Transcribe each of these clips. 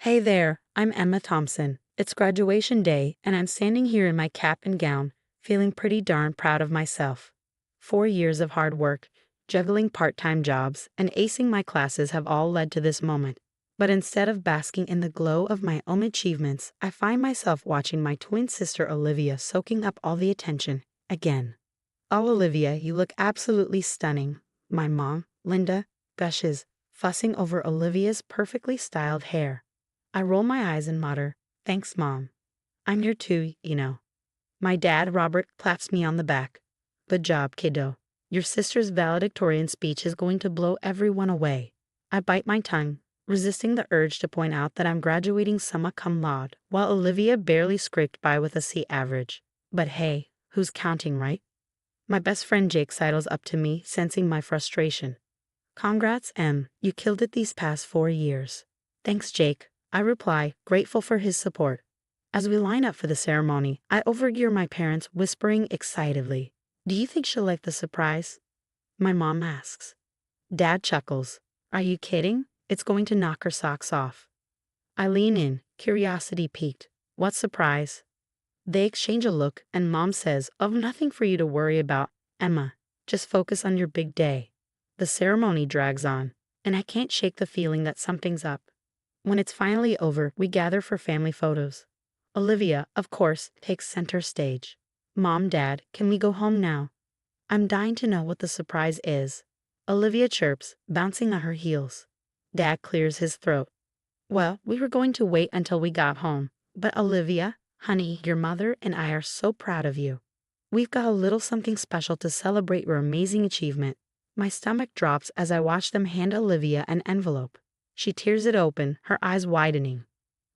Hey there, I'm Emma Thompson. It's graduation day, and I'm standing here in my cap and gown, feeling pretty darn proud of myself. 4 years of hard work, juggling part-time jobs, and acing my classes have all led to this moment. But instead of basking in the glow of my own achievements, I find myself watching my twin sister Olivia soaking up all the attention, again. Oh, Olivia, you look absolutely stunning. My mom, Linda, gushes, fussing over Olivia's perfectly styled hair. I roll my eyes and mutter, "Thanks, Mom. I'm here too, you know." My dad, Robert, claps me on the back. "Good job, kiddo. Your sister's valedictorian speech is going to blow everyone away." I bite my tongue, resisting the urge to point out that I'm graduating summa cum laude, while Olivia barely scraped by with a C average. But hey, who's counting, right? My best friend Jake sidles up to me, sensing my frustration. "Congrats, Em. You killed it these past 4 years." "Thanks, Jake," I reply, grateful for his support. As we line up for the ceremony, I overhear my parents whispering excitedly, "Do you think she'll like the surprise?" My mom asks. Dad chuckles. "Are you kidding? It's going to knock her socks off." I lean in, curiosity piqued. "What surprise?" They exchange a look, and Mom says, "Oh, nothing for you to worry about, Emma. Just focus on your big day." The ceremony drags on, and I can't shake the feeling that something's up. When it's finally over, we gather for family photos. Olivia, of course, takes center stage. "Mom, Dad, can we go home now?" I'm dying to know what the surprise is. Olivia chirps, bouncing on her heels. Dad clears his throat. "Well, we were going to wait until we got home. But Olivia, honey, your mother and I are so proud of you. We've got a little something special to celebrate your amazing achievement." My stomach drops as I watch them hand Olivia an envelope. She tears it open, her eyes widening.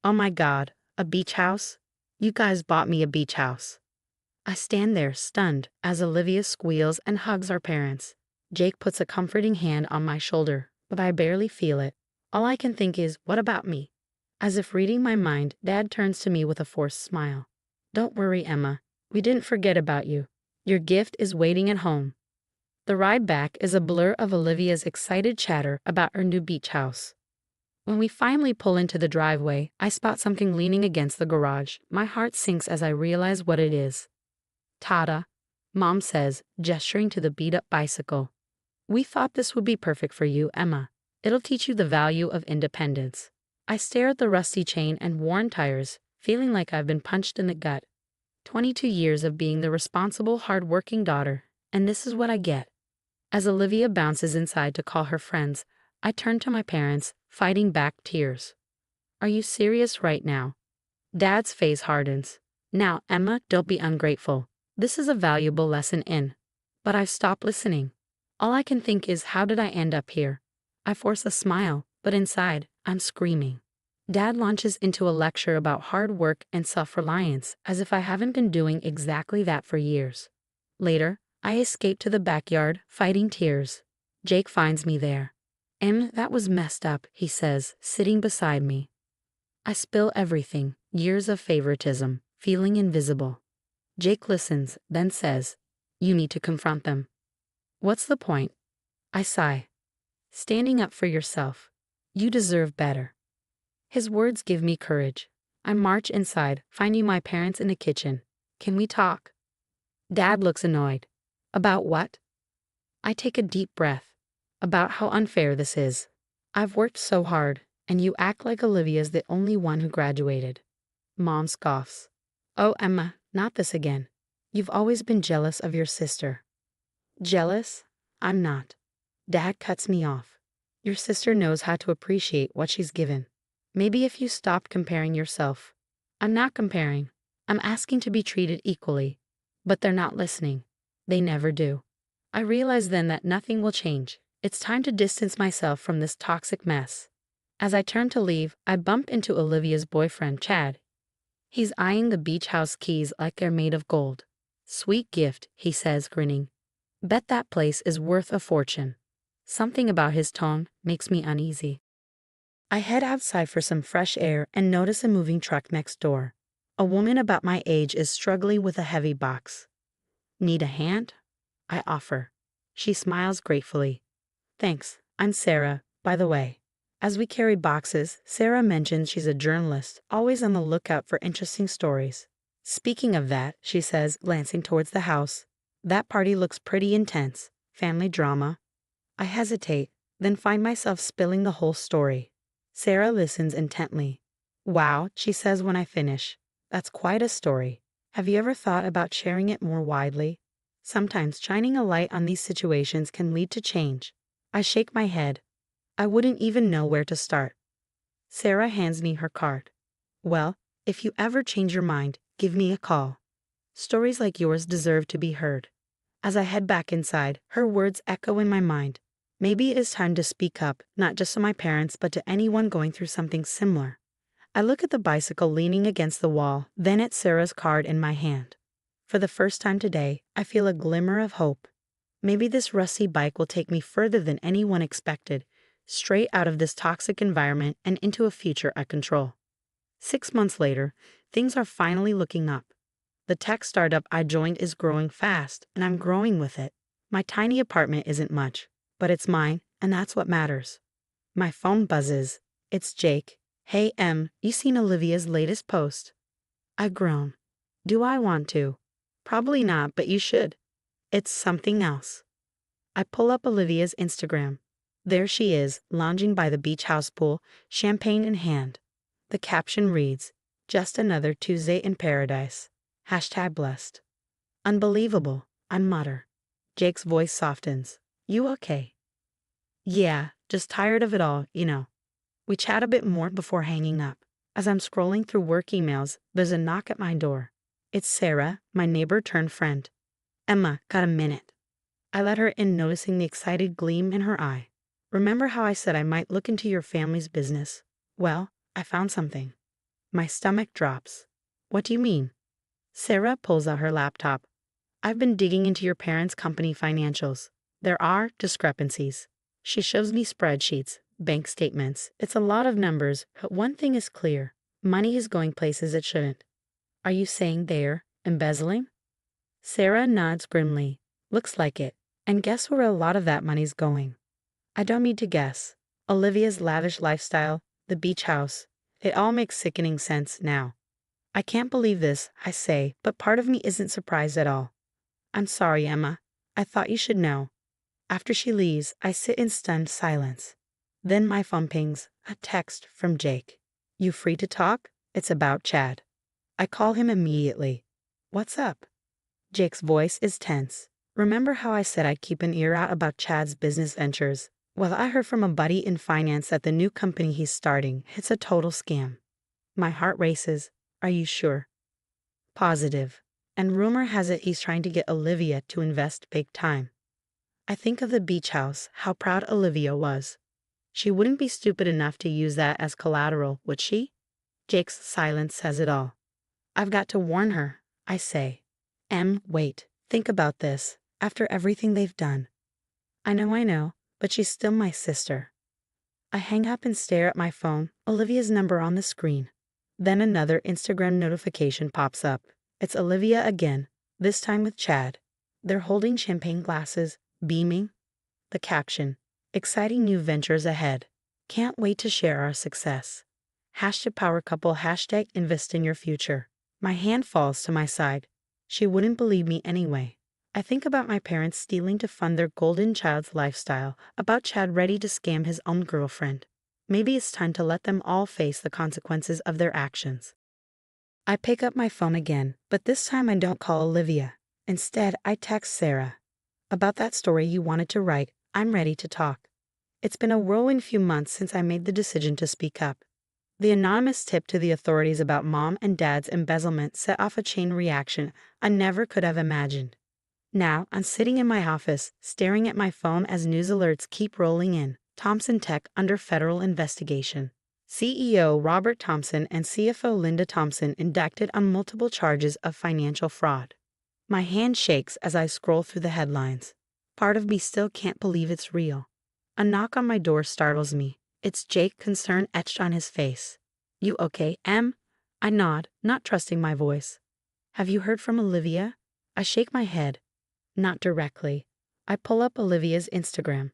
"Oh my God, a beach house? You guys bought me a beach house." I stand there, stunned, as Olivia squeals and hugs our parents. Jake puts a comforting hand on my shoulder, but I barely feel it. All I can think is, what about me? As if reading my mind, Dad turns to me with a forced smile. "Don't worry, Emma. We didn't forget about you. Your gift is waiting at home." The ride back is a blur of Olivia's excited chatter about her new beach house. When we finally pull into the driveway, I spot something leaning against the garage. My heart sinks as I realize what it is. "Tada," Mom says, gesturing to the beat-up bicycle. "We thought this would be perfect for you, Emma. It'll teach you the value of independence." I stare at the rusty chain and worn tires, feeling like I've been punched in the gut. 22 years of being the responsible, hard-working daughter, and this is what I get. As Olivia bounces inside to call her friends, I turn to my parents, fighting back tears. "Are you serious right now?" Dad's face hardens. "Now, Emma, don't be ungrateful. This is a valuable lesson in." But I've stopped listening. All I can think is, how did I end up here? I force a smile, but inside, I'm screaming. Dad launches into a lecture about hard work and self-reliance, as if I haven't been doing exactly that for years. Later, I escape to the backyard, fighting tears. Jake finds me there. That was messed up," he says, sitting beside me. I spill everything, years of favoritism, feeling invisible. Jake listens, then says, "You need to confront them." "What's the point?" I sigh. "Standing up for yourself. You deserve better." His words give me courage. I march inside, finding my parents in the kitchen. "Can we talk?" Dad looks annoyed. "About what?" I take a deep breath. "About how unfair this is. I've worked so hard, and you act like Olivia's the only one who graduated." Mom scoffs. "Oh, Emma, not this again. You've always been jealous of your sister." "Jealous? I'm not." Dad cuts me off. "Your sister knows how to appreciate what she's given. Maybe if you stopped comparing yourself." "I'm not comparing. I'm asking to be treated equally." But they're not listening. They never do. I realize then that nothing will change. It's time to distance myself from this toxic mess. As I turn to leave, I bump into Olivia's boyfriend, Chad. He's eyeing the beach house keys like they're made of gold. "Sweet gift," he says, grinning. "Bet that place is worth a fortune." Something about his tone makes me uneasy. I head outside for some fresh air and notice a moving truck next door. A woman about my age is struggling with a heavy box. "Need a hand?" I offer. She smiles gratefully. "Thanks, I'm Sarah, by the way." As we carry boxes, Sarah mentions she's a journalist, always on the lookout for interesting stories. Speaking of that, she says, glancing towards the house, that party looks pretty intense. Family drama. I hesitate, then find myself spilling the whole story. Sarah listens intently. Wow, she says when I finish. That's quite a story. Have you ever thought about sharing it more widely? Sometimes shining a light on these situations can lead to change. I shake my head. I wouldn't even know where to start. Sarah hands me her card. Well, if you ever change your mind, give me a call. Stories like yours deserve to be heard. As I head back inside, her words echo in my mind. Maybe it is time to speak up, not just to my parents, but to anyone going through something similar. I look at the bicycle leaning against the wall, then at Sarah's card in my hand. For the first time today, I feel a glimmer of hope. Maybe this rusty bike will take me further than anyone expected, straight out of this toxic environment and into a future I control. 6 months later, things are finally looking up. The tech startup I joined is growing fast, and I'm growing with it. My tiny apartment isn't much, but it's mine, and that's what matters. My phone buzzes. It's Jake. Hey, you seen Olivia's latest post? I groan. Do I want to? Probably not, but you should. It's something else. I pull up Olivia's Instagram. There she is, lounging by the beach house pool, champagne in hand. The caption reads, "Just another Tuesday in paradise. #blessed. Unbelievable, I mutter. Jake's voice softens. You okay? Yeah, just tired of it all, you know. We chat a bit more before hanging up. As I'm scrolling through work emails, there's a knock at my door. It's Sarah, my neighbor turned friend. Emma, got a minute? I let her in, noticing the excited gleam in her eye. Remember how I said I might look into your family's business? Well, I found something. My stomach drops. What do you mean? Sarah pulls out her laptop. I've been digging into your parents' company financials. There are discrepancies. She shows me spreadsheets, bank statements. It's a lot of numbers, but one thing is clear. Money is going places it shouldn't. Are you saying they're embezzling? Sarah nods grimly. Looks like it. And guess where a lot of that money's going? I don't need to guess. Olivia's lavish lifestyle, the beach house. It all makes sickening sense now. I can't believe this, I say, but part of me isn't surprised at all. I'm sorry, Emma. I thought you should know. After she leaves, I sit in stunned silence. Then my phone pings, a text from Jake. You free to talk? It's about Chad. I call him immediately. What's up? Jake's voice is tense. Remember how I said I'd keep an ear out about Chad's business ventures? Well, I heard from a buddy in finance that the new company he's starting, it's a total scam. My heart races. Are you sure? Positive. And rumor has it he's trying to get Olivia to invest big time. I think of the beach house, how proud Olivia was. She wouldn't be stupid enough to use that as collateral, would she? Jake's silence says it all. I've got to warn her, I say. Wait, think about this. After everything they've done. I know, but she's still my sister. I hang up and stare at my phone, Olivia's number on the screen. Then another Instagram notification pops up. It's Olivia again, this time with Chad. They're holding champagne glasses, beaming. The caption, exciting new ventures ahead. Can't wait to share our success. #PowerCouple, #invest in your future. My hand falls to my side. She wouldn't believe me anyway. I think about my parents stealing to fund their golden child's lifestyle, about Chad ready to scam his own girlfriend. Maybe it's time to let them all face the consequences of their actions. I pick up my phone again, but this time I don't call Olivia. Instead, I text Sarah. About that story you wanted to write, I'm ready to talk. It's been a whirlwind few months since I made the decision to speak up. The anonymous tip to the authorities about Mom and Dad's embezzlement set off a chain reaction I never could have imagined. Now, I'm sitting in my office, staring at my phone as news alerts keep rolling in. Thompson Tech under federal investigation. CEO Robert Thompson and CFO Linda Thompson indicted on multiple charges of financial fraud. My hand shakes as I scroll through the headlines. Part of me still can't believe it's real. A knock on my door startles me. It's Jake, concern etched on his face. You okay, Em? I nod, not trusting my voice. Have you heard from Olivia? I shake my head. Not directly. I pull up Olivia's Instagram.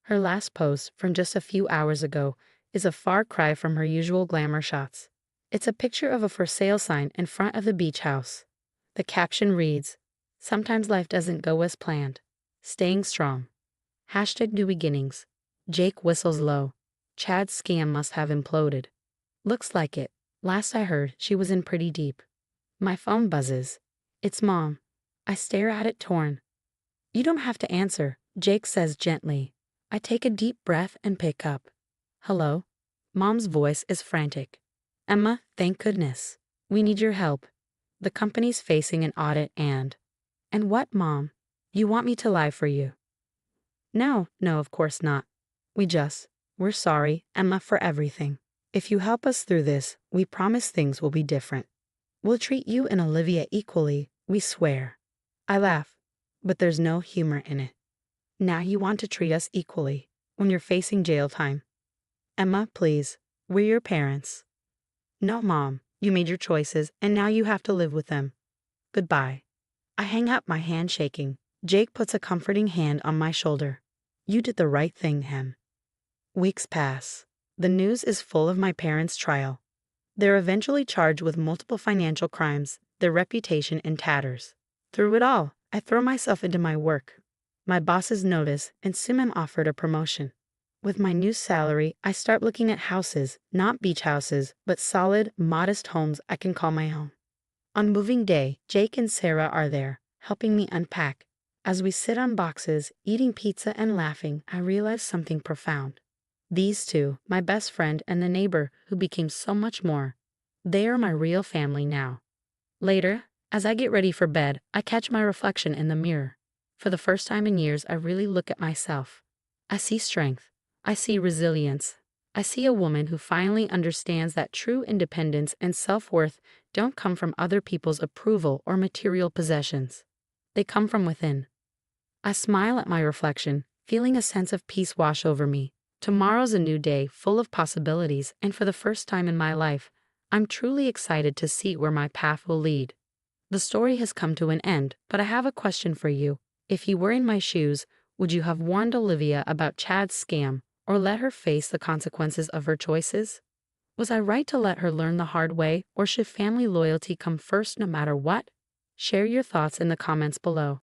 Her last post, from just a few hours ago, is a far cry from her usual glamour shots. It's a picture of a for sale sign in front of the beach house. The caption reads, "Sometimes life doesn't go as planned. Staying strong. Hashtag new beginnings." Jake whistles low. Chad's scam must have imploded. Looks like it. Last I heard, she was in pretty deep. My phone buzzes. It's Mom. I stare at it torn. "You don't have to answer," Jake says gently. I take a deep breath and pick up. "Hello?" Mom's voice is frantic. "Emma, thank goodness. We need your help. The company's facing an audit and what, Mom? You want me to lie for you?" No, of course not. We're sorry, Emma, for everything. If you help us through this, we promise things will be different. We'll treat you and Olivia equally, we swear." I laugh, but there's no humor in it. Now you want to treat us equally when you're facing jail time. "Emma, please. We're your parents." "No, Mom. You made your choices, and now you have to live with them. Goodbye." I hang up, my hand shaking. Jake puts a comforting hand on my shoulder. "You did the right thing, Em." Weeks pass. The news is full of my parents' trial. They're eventually charged with multiple financial crimes, their reputation in tatters. Through it all, I throw myself into my work. My bosses notice, and soon I'm offered a promotion. With my new salary, I start looking at houses, not beach houses, but solid, modest homes I can call my own. On moving day, Jake and Sarah are there, helping me unpack. As we sit on boxes, eating pizza and laughing, I realize something profound. These two, my best friend and the neighbor who became so much more, they are my real family now. Later, as I get ready for bed, I catch my reflection in the mirror. For the first time in years, I really look at myself. I see strength. I see resilience. I see a woman who finally understands that true independence and self-worth don't come from other people's approval or material possessions. They come from within. I smile at my reflection, feeling a sense of peace wash over me. Tomorrow's a new day, full of possibilities, and for the first time in my life, I'm truly excited to see where my path will lead. The story has come to an end, but I have a question for you. If you were in my shoes, would you have warned Olivia about Chad's scam, or let her face the consequences of her choices? Was I right to let her learn the hard way, or should family loyalty come first no matter what? Share your thoughts in the comments below.